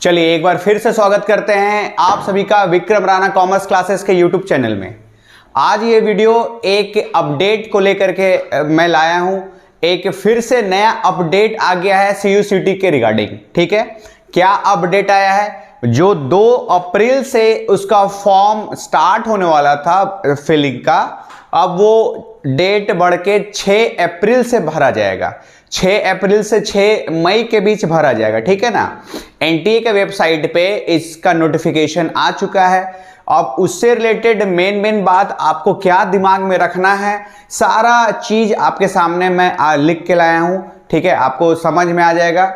चलिए एक बार फिर से स्वागत करते हैं आप सभी का विक्रम राणा कॉमर्स क्लासेस के यूट्यूब चैनल में। आज ये वीडियो एक अपडेट को लेकर के मैं लाया हूं। एक फिर से नया अपडेट आ गया है CUCT के रिगार्डिंग। ठीक है, क्या अपडेट आया है? जो 2 अप्रैल से उसका फॉर्म स्टार्ट होने वाला था फिलिंग का, अब वो डेट बढ़ के 6 अप्रैल से भरा जाएगा। 6 अप्रैल से 6 मई के बीच भरा जाएगा। ठीक है ना। NTA के वेबसाइट पे इसका नोटिफिकेशन आ चुका है। अब उससे रिलेटेड मेन बात आपको क्या दिमाग में रखना है, सारा चीज आपके सामने मैं लिख के लाया हूं। ठीक है, आपको समझ में आ जाएगा।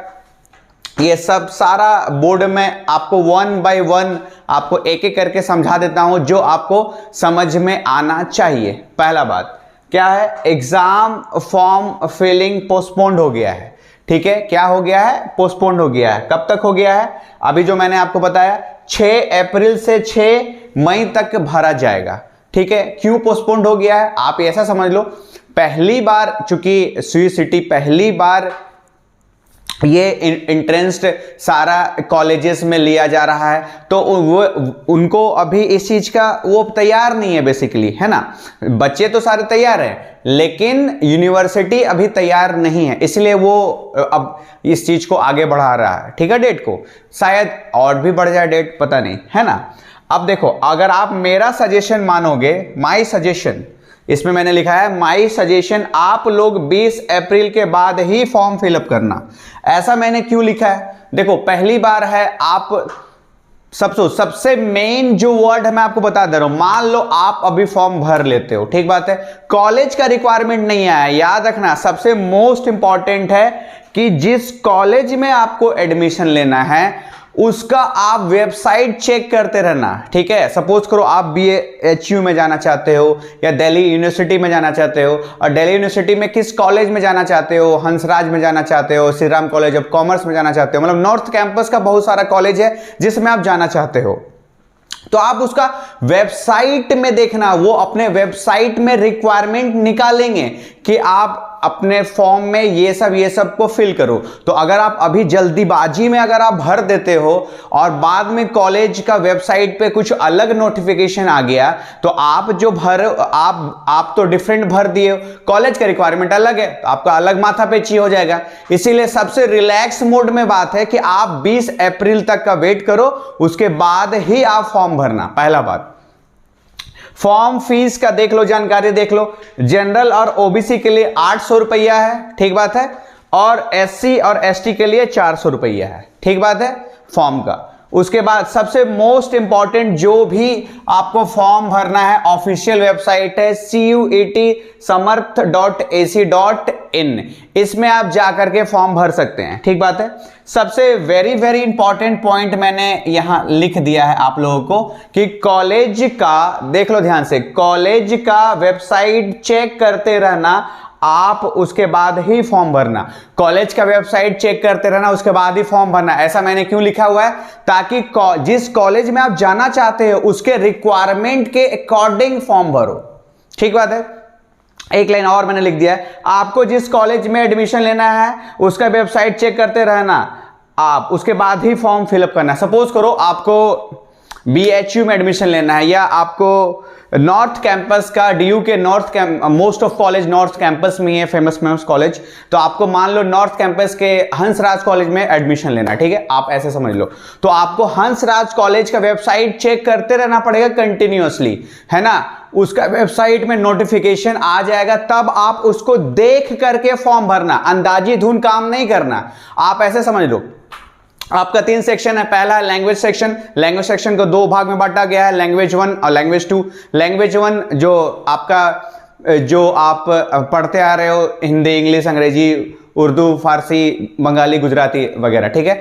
ये सब सारा बोर्ड में आपको 1 बाय 1 आपको एक एक करके समझा देता हूं, जो आपको समझ में आना चाहिए। पहला बात क्या है? एग्जाम फॉर्म फिलिंग पोस्टपोन्ड हो गया है। ठीक है, क्या हो गया है? पोस्टपोन्ड हो गया है। कब तक हो गया है? अभी जो मैंने आपको बताया 6 अप्रैल से 6 मई तक भरा जाएगा। ठीक है, क्यों पोस्टपोन्ड हो गया है? आप ऐसा समझ लो, पहली बार चूंकि CUCT पहली बार ये इंट्रेंस सारा कॉलेजेस में लिया जा रहा है, तो वो उनको अभी इस चीज का वो तैयार नहीं है बेसिकली, है ना। बच्चे तो सारे तैयार हैं, लेकिन यूनिवर्सिटी अभी तैयार नहीं है, इसलिए वो अब इस चीज को आगे बढ़ा रहा है। ठीक है, डेट को शायद और भी बढ़ जाए डेट, पता नहीं, है ना। अब देखो, अगर आप मेरा सजेशन मानोगे, माई सजेशन, इसमें मैंने लिखा है माई सजेशन, आप लोग 20 अप्रैल के बाद ही फॉर्म फिलअप करना। ऐसा मैंने क्यों लिखा है? देखो, पहली बार है, आप सबसे मेन जो वर्ड है मैं आपको बता दे रहा हूं। मान लो आप अभी फॉर्म भर लेते हो, ठीक बात है, कॉलेज का रिक्वायरमेंट नहीं आया। याद रखना, सबसे मोस्ट इंपॉर्टेंट है कि जिस कॉलेज में आपको एडमिशन लेना है उसका आप वेबसाइट चेक करते रहना। ठीक है, सपोज करो आप BAHU में जाना चाहते हो या दिल्ली यूनिवर्सिटी में जाना चाहते हो, और दिल्ली यूनिवर्सिटी में किस कॉलेज में जाना चाहते हो? हंसराज में जाना चाहते हो, Shri Ram college of commerce में जाना चाहते हो, मतलब नॉर्थ कैंपस का बहुत सारा कॉलेज है जिसमें आप जाना चाहते हो, तो आप उसका वेबसाइट में देखना। वो अपने वेबसाइट में रिक्वायरमेंट निकालेंगे कि आप अपने फॉर्म में ये सब को फिल करो। तो अगर आप अभी जल्दीबाजी में अगर आप भर देते हो और बाद में कॉलेज का वेबसाइट पे कुछ अलग नोटिफिकेशन आ गया, तो आप जो आप तो डिफरेंट भर दिए, कॉलेज का रिक्वायरमेंट अलग है, तो आपका अलग माथापेची हो जाएगा। इसीलिए सबसे रिलैक्स मोड में बात है कि आप 20 अप्रैल तक का वेट करो, उसके बाद ही आप फॉर्म भरना। पहला बात, फॉर्म फीस का देख लो, जानकारी देख लो। जनरल और OBC के लिए 800 रुपया है, ठीक बात है, और SC और ST के लिए 400 रुपया है, ठीक बात है, फॉर्म का। उसके बाद सबसे मोस्ट इंपॉर्टेंट, जो भी आपको फॉर्म भरना है, ऑफिशियल वेबसाइट है CUET-samarth.ac.in, इसमें आप जाकर के फॉर्म भर सकते हैं, ठीक बात है। सबसे वेरी इंपॉर्टेंट पॉइंट मैंने यहां लिख दिया है आप लोगों को कि कॉलेज का, देख लो ध्यान से, कॉलेज का वेबसाइट चेक करते रहना आप, उसके बाद ही फॉर्म भरना। कॉलेज का वेबसाइट चेक करते रहना, उसके बाद ही फॉर्म भरना। ऐसा मैंने क्यों लिखा हुआ है? ताकि जिस कॉलेज में आप जाना चाहते हो उसके रिक्वायरमेंट के अकॉर्डिंग फॉर्म भरो, ठीक बात है। एक लाइन और मैंने लिख दिया है, आपको जिस कॉलेज में एडमिशन लेना है उसका वेबसाइट चेक करते रहना आप, उसके बाद ही फॉर्म फिलअप करना। सपोज करो आपको BHU में एडमिशन लेना है, या आपको नॉर्थ कैंपस का, DU के north most of college north campus में है, फेमस कॉलेज, तो आपको मान लो नॉर्थ कैंपस के हंसराज कॉलेज में एडमिशन लेना, ठीक है, आप ऐसे समझ लो। तो आपको हंसराज कॉलेज का वेबसाइट चेक करते रहना पड़ेगा कंटिन्यूअसली, है ना। उसका वेबसाइट में नोटिफिकेशन आ जाएगा, तब आप उसको देख करके फॉर्म भरना, अंदाजी धुन काम नहीं करना। आप ऐसे समझ लो, आपका 3 सेक्शन है। पहला है लैंग्वेज सेक्शन। लैंग्वेज सेक्शन को 2 भाग में बांटा गया है, लैंग्वेज 1 और लैंग्वेज 2। लैंग्वेज 1 जो आपका, जो आप पढ़ते आ रहे हो, हिंदी, इंग्लिश, अंग्रेजी, उर्दू, फारसी, बंगाली, गुजराती वगैरह, ठीक है,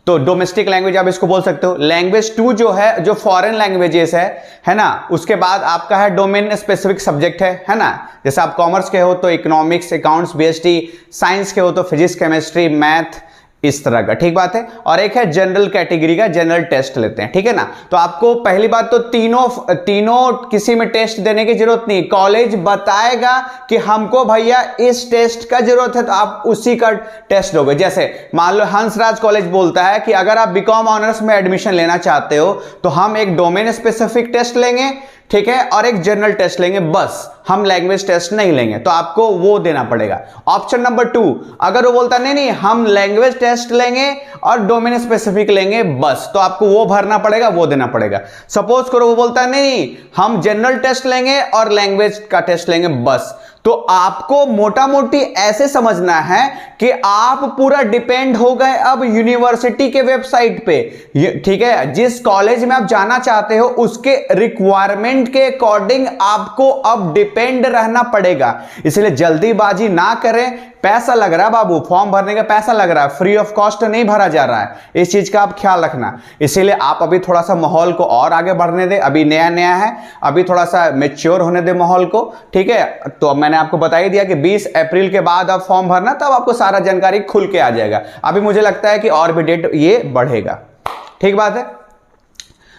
तो डोमेस्टिक लैंग्वेज आप इसको बोल सकते हो। लैंग्वेज 2 जो है, जो फॉरेन लैंग्वेजेस है ना, उसके बाद आपका है डोमेन स्पेसिफिक सब्जेक्ट है ना। जैसे आप कॉमर्स के हो तो इकोनॉमिक्स, अकाउंट्स, BST, साइंस के हो तो फिजिक्स, केमिस्ट्री, मैथ, इस तरह का, ठीक बात है। और एक है जनरल कैटेगरी का, जनरल टेस्ट लेते हैं, ठीक है ना। तो आपको पहली बात तो तीनों किसी में टेस्ट देने की जरूरत नहीं, कॉलेज बताएगा कि हमको भैया इस टेस्ट का जरूरत है तो आप उसी का टेस्ट दोगे। जैसे मान लो हंसराज कॉलेज बोलता है कि अगर आप बीकॉम ऑनर्स में एडमिशन लेना चाहते हो तो हम एक डोमेन स्पेसिफिक टेस्ट लेंगे, ठीक है, और एक जनरल टेस्ट लेंगे, बस हम लैंग्वेज टेस्ट नहीं लेंगे, तो आपको वो देना पड़ेगा। ऑप्शन नंबर 2, अगर वो बोलता नहीं हम लैंग्वेज टेस्ट लेंगे और डोमेन स्पेसिफिक लेंगे बस, तो आपको वो भरना पड़ेगा, वो देना पड़ेगा। सपोज करो वो बोलता नहीं हम जनरल टेस्ट लेंगे और लैंग्वेज का टेस्ट लेंगे बस, तो आपको मोटा मोटी ऐसे समझना है कि आप पूरा डिपेंड हो गए अब यूनिवर्सिटी के वेबसाइट पे, ठीक है। जिस कॉलेज में आप जाना चाहते हो उसके रिक्वायरमेंट के अकॉर्डिंग आपको अब डिपेंड रहना पड़ेगा, इसलिए जल्दीबाजी ना करें। पैसा लग रहा है बाबू, फॉर्म भरने का पैसा लग रहा है, फ्री ऑफ कॉस्ट नहीं भरा जा रहा है, इस चीज का आप ख्याल रखना। इसीलिए आप अभी थोड़ा सा माहौल को और आगे बढ़ने दे, अभी नया नया है, अभी थोड़ा सा मैच्योर होने दे माहौल को, ठीक है। तो मैंने आपको बता ही दिया कि 20 अप्रैल के बाद आप फॉर्म भरना, तब आपको सारा जानकारी खुल के आ जाएगा। अभी मुझे लगता है कि और भी डेट ये बढ़ेगा, ठीक बात है।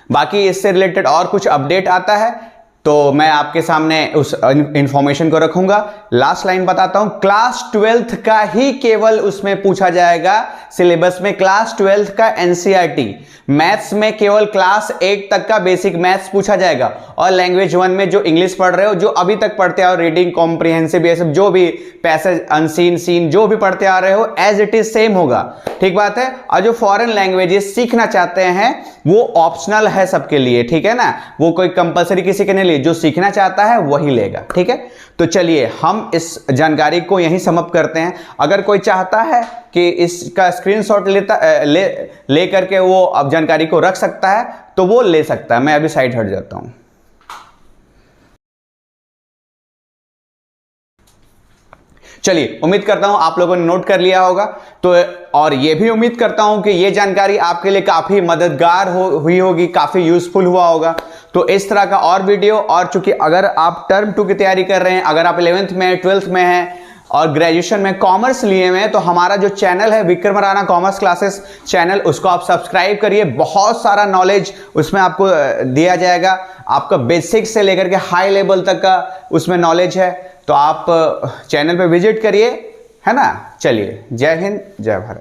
बाकी इससे रिलेटेड और कुछ अपडेट आता है तो मैं आपके सामने उस इंफॉर्मेशन को रखूंगा। लास्ट लाइन बताता हूं, क्लास 12th का ही केवल उसमें पूछा जाएगा सिलेबस में, क्लास 12th का एनसीईआरटी। मैथ्स में केवल क्लास 8 तक का बेसिक मैथ्स पूछा जाएगा, और लैंग्वेज 1 में जो इंग्लिश पढ़ रहे हो, जो अभी तक पढ़ते आ रहे हो, रीडिंग कॉम्प्रिहेंसिव ये सब जो भी पैसेज अनसीन सीन जो भी पढ़ते आ रहे हो एज इट इज सेम होगा, ठीक बात है। और जो फॉरेन लैंग्वेजेस सीखना चाहते हैं वो ऑप्शनल है सबके लिए, ठीक है ना, वो कोई कंपलसरी किसी के नहीं लिए, जो सीखना चाहता है वही लेगा, ठीक है। तो चलिए हम इस जानकारी को यहीं समाप्त करते हैं। अगर कोई चाहता है कि इसका स्क्रीनशॉट ले करके वो अब जानकारी को रख सकता है तो वो ले सकता है। मैं अभी साइड हट जाता हूं। चलिए, उम्मीद करता हूं आप लोगों ने नोट कर लिया होगा, तो और ये भी उम्मीद करता हूं कि ये जानकारी आपके लिए काफी मददगार हुई होगी, काफी यूजफुल हुआ होगा। तो इस तरह का और वीडियो, और चूंकि अगर आप टर्म 2 की तैयारी कर रहे हैं, अगर आप 11th में 12th में हैं और ग्रेजुएशन में कॉमर्स लिए हुए हैं, तो हमारा जो चैनल है Vikram Rana commerce classes channel, उसको आप सब्सक्राइब करिए। बहुत सारा नॉलेज उसमें आपको दिया जाएगा, आपका बेसिक से लेकर के हाई लेवल तक का उसमें नॉलेज है। तो आप चैनल पे विजिट करिए, है ना। चलिए, जय हिंद, जय भारत।